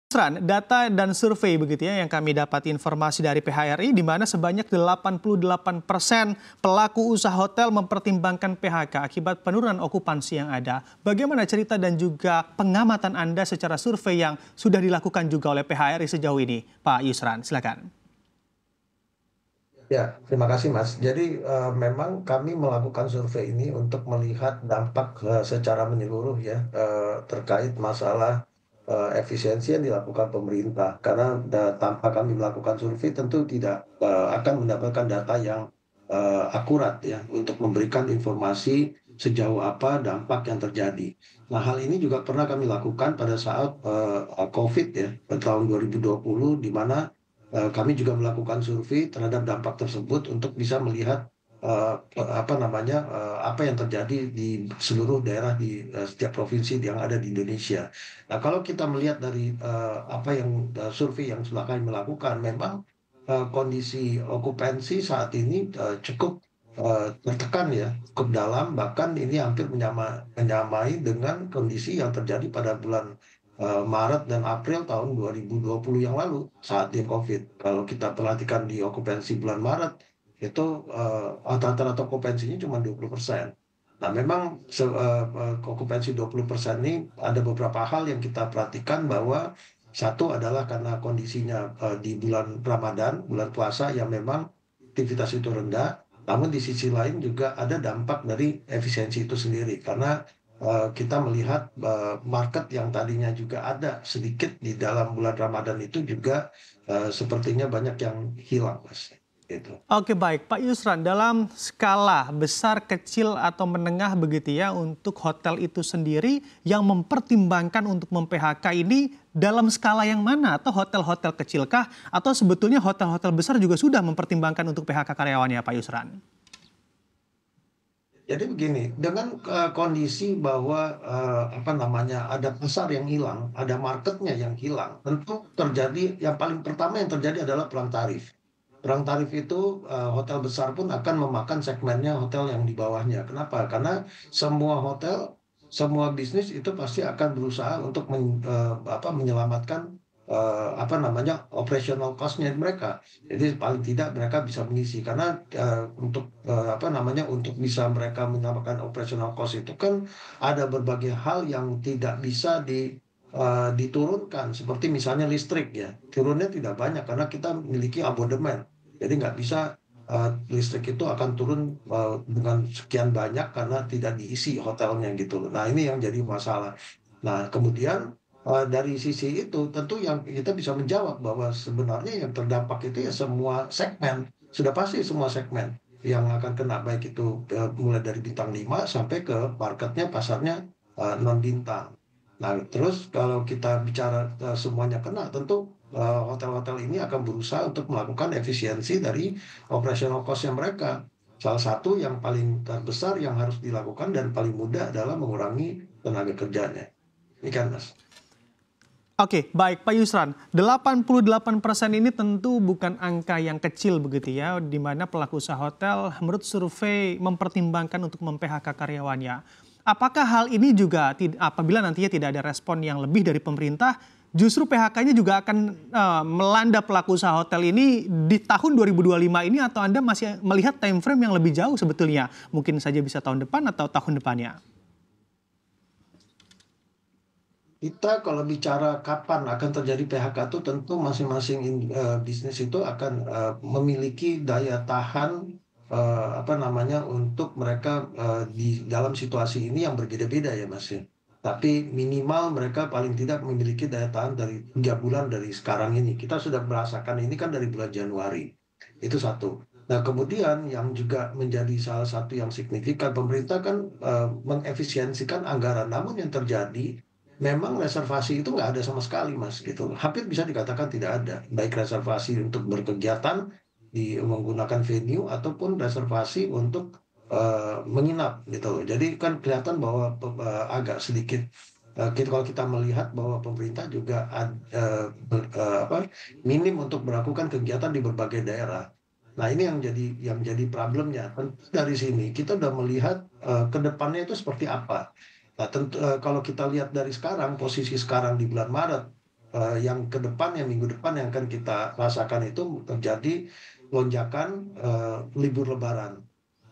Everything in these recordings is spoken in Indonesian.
Sran, data dan survei begitu ya yang kami dapat informasi dari PHRI di mana sebanyak 88% pelaku usaha hotel mempertimbangkan PHK akibat penurunan okupansi yang ada. Bagaimana cerita dan juga pengamatan Anda secara survei yang sudah dilakukan juga oleh PHRI sejauh ini, Pak Yusran? Silakan. Ya, terima kasih Mas. Jadi memang kami melakukan survei ini untuk melihat dampak secara menyeluruh ya terkait masalah efisiensi yang dilakukan pemerintah. Karena tanpa kami melakukan survei tentu tidak akan mendapatkan data yang akurat ya untuk memberikan informasi sejauh apa dampak yang terjadi. Nah, hal ini juga pernah kami lakukan pada saat COVID ya, pada tahun 2020 di mana kami juga melakukan survei terhadap dampak tersebut untuk bisa melihat apa yang terjadi di seluruh daerah di setiap provinsi yang ada di Indonesia. Nah, kalau kita melihat dari apa yang survei yang sudah kami melakukan, memang kondisi okupansi saat ini cukup tertekan ya, cukup dalam, bahkan ini hampir menyamai dengan kondisi yang terjadi pada bulan Maret dan April tahun 2020 yang lalu saat di COVID. Kalau kita perhatikan di okupansi bulan Maret itu rata-rata okupansinya cuma 20%. Nah, memang okupansi 20% ini ada beberapa hal yang kita perhatikan bahwa satu adalah karena kondisinya di bulan Ramadan, bulan puasa yang memang aktivitas itu rendah, namun di sisi lain juga ada dampak dari efisiensi itu sendiri karena kita melihat market yang tadinya juga ada sedikit di dalam bulan Ramadan itu juga sepertinya banyak yang hilang, Mas. Gitu. Oke baik, Pak Yusran, dalam skala besar, kecil, atau menengah begitu ya untuk hotel itu sendiri yang mempertimbangkan untuk mem-PHK ini dalam skala yang mana? Atau hotel-hotel kecilkah? Atau sebetulnya hotel-hotel besar juga sudah mempertimbangkan untuk PHK karyawannya, Pak Yusran? Jadi begini, dengan kondisi bahwa ada pasar yang hilang, ada marketnya yang hilang, tentu terjadi yang paling pertama yang terjadi adalah perang tarif. Perang tarif itu hotel besar pun akan memakan segmennya hotel yang di bawahnya. Kenapa? Karena semua hotel, semua bisnis itu pasti akan berusaha untuk menyelamatkan operational cost-nya mereka. Jadi paling tidak mereka bisa mengisi karena untuk bisa mereka menyelamatkan operational cost itu kan ada berbagai hal yang tidak bisa diturunkan seperti misalnya listrik ya turunnya tidak banyak karena kita memiliki abodemen jadi nggak bisa listrik itu akan turun dengan sekian banyak karena tidak diisi hotelnya gitu. Nah, ini yang jadi masalah. Nah, kemudian dari sisi itu tentu yang kita bisa menjawab bahwa sebenarnya yang terdampak itu ya semua segmen, sudah pasti semua segmen yang akan kena baik itu mulai dari bintang 5 sampai ke marketnya pasarnya non bintang. Nah, terus kalau kita bicara semuanya kena, tentu hotel-hotel ini akan berusaha untuk melakukan efisiensi dari operational cost-nya mereka. Salah satu yang paling terbesar yang harus dilakukan dan paling mudah adalah mengurangi tenaga kerjanya. Ini kan, Mas. Oke, baik Pak Yusran. 88% ini tentu bukan angka yang kecil begitu ya, di mana pelaku usaha hotel menurut survei mempertimbangkan untuk mem-PHK karyawannya. Apakah hal ini juga apabila nantinya tidak ada respon yang lebih dari pemerintah, justru PHK-nya juga akan melanda pelaku usaha hotel ini di tahun 2025 ini atau Anda masih melihat time frame yang lebih jauh sebetulnya? Mungkin saja bisa tahun depan atau tahun depannya. Kita kalau bicara kapan akan terjadi PHK itu tentu masing-masing bisnis itu akan memiliki daya tahan untuk mereka di dalam situasi ini yang berbeda-beda ya Mas ya. Tapi minimal mereka paling tidak memiliki daya tahan dari 3 bulan dari sekarang ini. Kita sudah merasakan ini kan dari bulan Januari. Itu satu. Nah, kemudian yang juga menjadi salah satu yang signifikan pemerintah kan mengefisiensikan anggaran. Namun yang terjadi memang reservasi itu nggak ada sama sekali, Mas, gitu. Hampir bisa dikatakan tidak ada, baik reservasi untuk berkegiatan di menggunakan venue ataupun reservasi untuk menginap gitu. Jadi kan kelihatan bahwa agak sedikit kalau kita melihat bahwa pemerintah juga minim untuk melakukan kegiatan di berbagai daerah. Nah, ini yang jadi problemnya. Tentu dari sini kita udah melihat ke depannya itu seperti apa. Nah, tentu kalau kita lihat dari sekarang, posisi sekarang di bulan Maret, yang ke depan, yang minggu depan yang akan kita rasakan itu terjadi lonjakan libur Lebaran.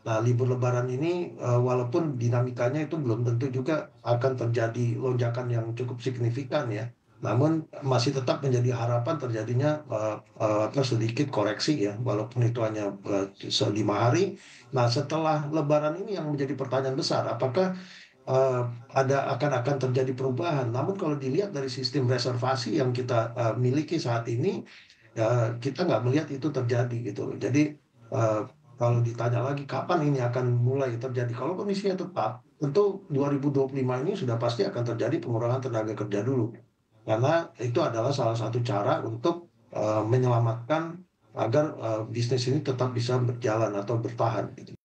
Nah, libur Lebaran ini walaupun dinamikanya itu belum tentu juga akan terjadi lonjakan yang cukup signifikan ya, namun masih tetap menjadi harapan terjadinya sedikit koreksi ya, walaupun itu hanya 5 hari. Nah, setelah Lebaran ini yang menjadi pertanyaan besar, apakah eh, akan terjadi perubahan? Namun kalau dilihat dari sistem reservasi yang kita miliki saat ini, ya kita nggak melihat itu terjadi gitu loh. Jadi eh, kalau ditanya lagi kapan ini akan mulai terjadi, kalau kondisinya tetap, tentu 2025 ini sudah pasti akan terjadi pengurangan tenaga kerja dulu, karena itu adalah salah satu cara untuk menyelamatkan agar bisnis ini tetap bisa berjalan atau bertahan gitu.